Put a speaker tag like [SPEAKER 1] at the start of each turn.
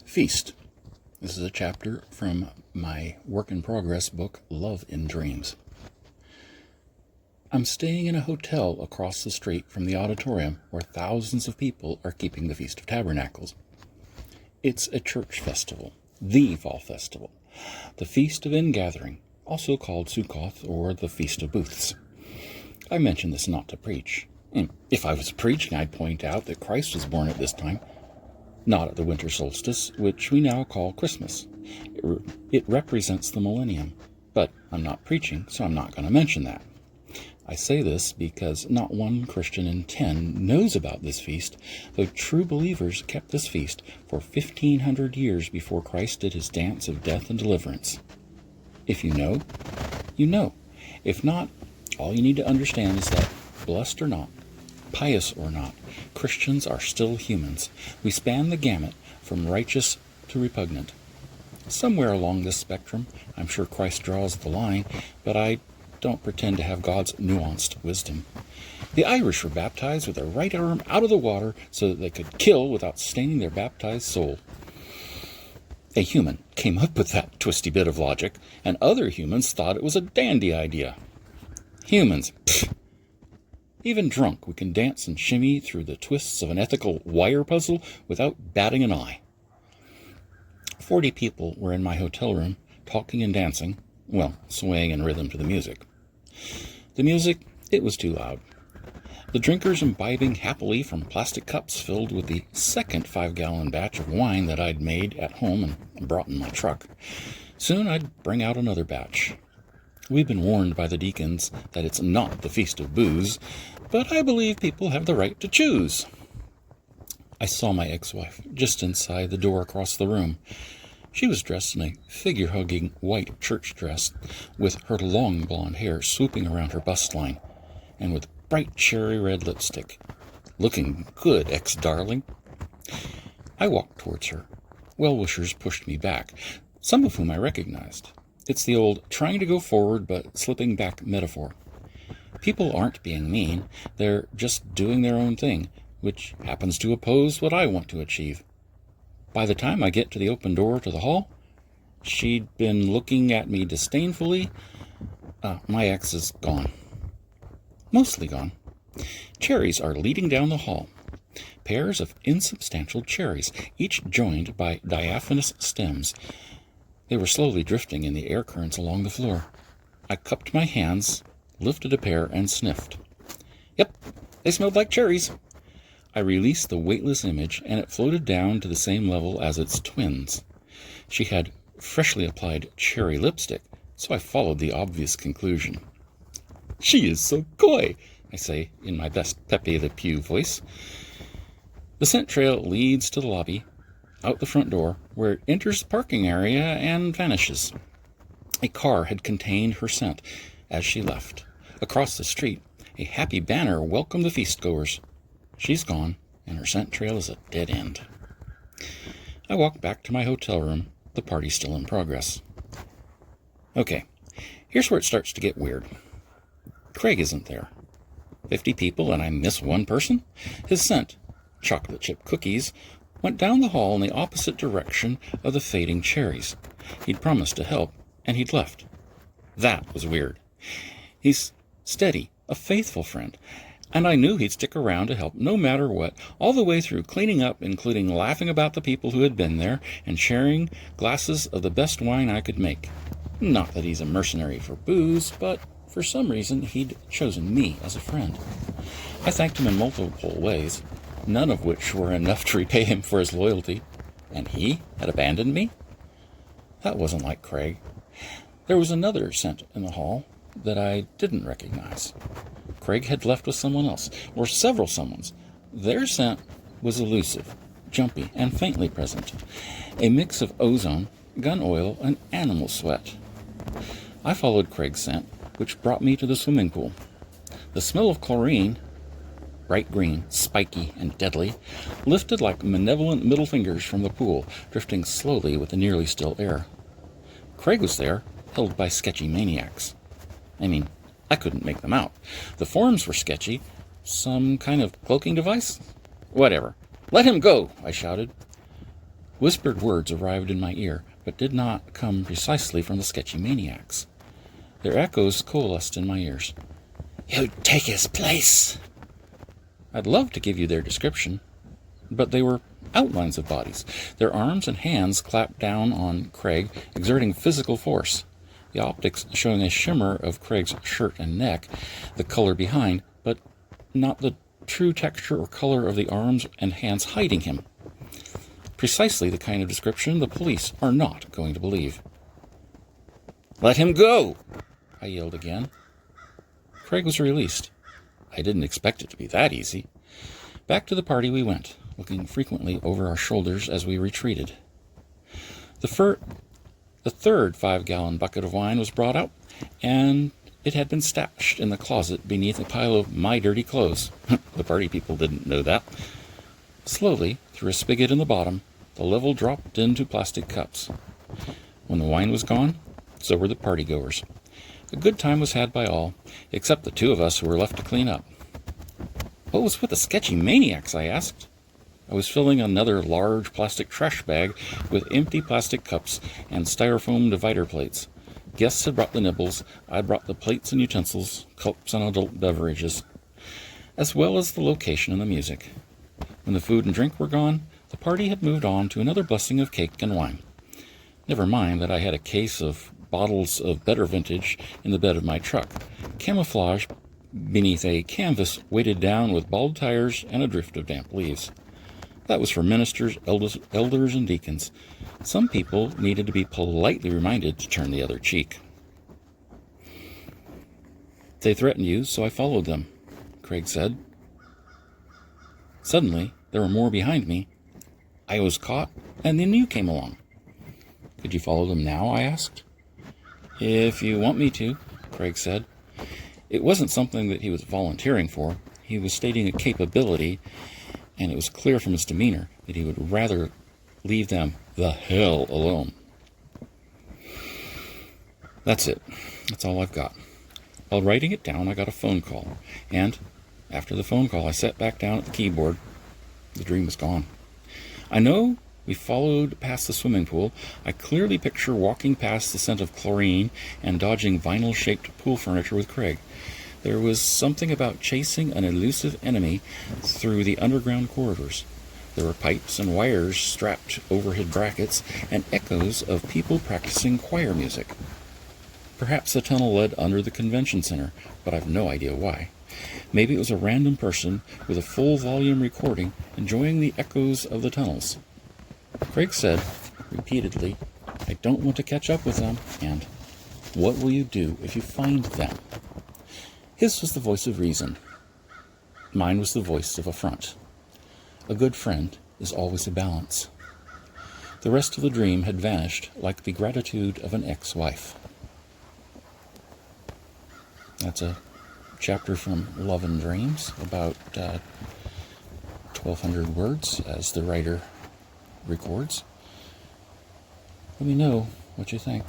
[SPEAKER 1] Feast. This is a chapter from my work-in-progress book, Love in Dreams. I'm staying in a hotel across the street from the auditorium where thousands of people are keeping the Feast of Tabernacles. It's a church festival, the fall festival, the Feast of Ingathering, also called Sukkoth or the Feast of Booths. I mention this not to preach. If I was preaching, I'd point out that Christ was born at this time, not at the winter solstice, which we now call Christmas. It represents the millennium, but I'm not preaching, so I'm not going to mention that. I say this because not one Christian in 10 knows about this feast, though true believers kept this feast for 1,500 years before Christ did his dance of death and deliverance. If you know, you know. If not, all you need to understand is that, blessed or not, pious or not, Christians are still humans. We span the gamut from righteous to repugnant. Somewhere along this spectrum, I'm sure Christ draws the line, but I don't pretend to have God's nuanced wisdom. The Irish were baptized with their right arm out of the water so that they could kill without staining their baptized soul. A human came up with that twisty bit of logic, and other humans thought it was a dandy idea. Humans, pfft. Even drunk, we can dance and shimmy through the twists of an ethical wire puzzle without batting an eye. 40 people were in my hotel room, talking and dancing, well, swaying in rhythm to the music. The music, it was too loud. The drinkers imbibing happily from plastic cups filled with the second 5-gallon batch of wine that I'd made at home and brought in my truck. Soon I'd bring out another batch. We've been warned by the deacons that it's not the Feast of Booze, but I believe people have the right to choose. I saw my ex-wife just inside the door across the room. She was dressed in a figure-hugging white church dress, with her long blonde hair swooping around her bust line, and with bright cherry red lipstick. Looking good, ex-darling. I walked towards her. Well-wishers pushed me back, some of whom I recognized. It's the old trying to go forward but slipping back metaphor. People aren't being mean, they're just doing their own thing, which happens to oppose what I want to achieve. By the time I get to the open door to the hall, she'd been looking at me disdainfully. My ex is gone. Mostly gone. Cherries are leading down the hall. Pairs of insubstantial cherries, each joined by diaphanous stems. They were slowly drifting in the air currents along the floor. I cupped my hands, lifted a pair, and sniffed. Yep, they smelled like cherries. I released the weightless image, and it floated down to the same level as its twins. She had freshly applied cherry lipstick, so I followed the obvious conclusion. She is so coy, I say in my best Pepe Le Pew voice. The scent trail leads to the lobby, out the front door, where it enters the parking area and vanishes. A car had contained her scent as she left. Across the street, a happy banner welcomed the feast-goers. She's gone, and her scent trail is a dead end. I walked back to my hotel room, the party still in progress. Okay, here's where it starts to get weird. Craig isn't there. 50 people and I miss one person? His scent, chocolate chip cookies, went down the hall in the opposite direction of the fading cherries. He'd promised to help, and he'd left. That was weird. He's steady, a faithful friend, and I knew he'd stick around to help no matter what, all the way through cleaning up, including laughing about the people who had been there and sharing glasses of the best wine I could make. Not that he's a mercenary for booze, but for some reason he'd chosen me as a friend. I thanked him in multiple ways, none of which were enough to repay him for his loyalty, and he had abandoned me? That wasn't like Craig. There was another scent in the hall that I didn't recognize. Craig had left with someone else, or several someones. Their scent was elusive, jumpy, and faintly present, a mix of ozone, gun oil, and animal sweat. I followed Craig's scent, which brought me to the swimming pool. The smell of chlorine, bright green, spiky, and deadly, lifted like malevolent middle fingers from the pool, drifting slowly with the nearly still air. Craig was there, held by sketchy maniacs. I couldn't make them out. The forms were sketchy. Some kind of cloaking device? Whatever. Let him go, I shouted. Whispered words arrived in my ear, but did not come precisely from the sketchy maniacs. Their echoes coalesced in my ears. "You'd take his place." I'd love to give you their description, but they were outlines of bodies. Their arms and hands clapped down on Craig, exerting physical force. The optics showing a shimmer of Craig's shirt and neck, the color behind, but not the true texture or color of the arms and hands hiding him. Precisely the kind of description the police are not going to believe. "Let him go!" I yelled again. Craig was released. I didn't expect it to be that easy. Back to the party we went, looking frequently over our shoulders as we retreated. The third 5-gallon bucket of wine was brought out, and it had been stashed in the closet beneath a pile of my dirty clothes. The party people didn't know that. Slowly, through a spigot in the bottom, the level dropped into plastic cups. When the wine was gone, so were the partygoers. A good time was had by all, except the two of us who were left to clean up. "What was with the sketchy maniacs?" I asked. I was filling another large plastic trash bag with empty plastic cups and styrofoam divider plates. Guests had brought the nibbles. I'd brought the plates and utensils, cups and adult beverages, as well as the location and the music. When the food and drink were gone, the party had moved on to another blessing of cake and wine. Never mind that I had a case of bottles of better vintage in the bed of my truck, camouflaged beneath a canvas weighted down with bald tires and a drift of damp leaves. That was for ministers, elders, and deacons. Some people needed to be politely reminded to turn the other cheek. "They threatened you, so I followed them," Craig said. "Suddenly, there were more behind me. I was caught, and then you came along." "Could you follow them now?" I asked. "If you want me to," Craig said. It wasn't something that he was volunteering for. He was stating a capability, and it was clear from his demeanor that he would rather leave them the hell alone. That's it. That's all I've got. While writing it down, I got a phone call, and after the phone call, I sat back down at the keyboard. The dream was gone. I know we followed past the swimming pool. I clearly picture walking past the scent of chlorine and dodging vinyl-shaped pool furniture with Craig. There was something about chasing an elusive enemy through the underground corridors. There were pipes and wires strapped overhead brackets and echoes of people practicing choir music. Perhaps the tunnel led under the convention center, but I've no idea why. Maybe it was a random person with a full-volume recording enjoying the echoes of the tunnels. Craig said, repeatedly, "I don't want to catch up with them," and "What will you do if you find them?" His was the voice of reason. Mine was the voice of affront. A good friend is always a balance. The rest of the dream had vanished like the gratitude of an ex-wife. That's a chapter from Love and Dreams, about 1,200 words, as the writer records. Let me know what you think.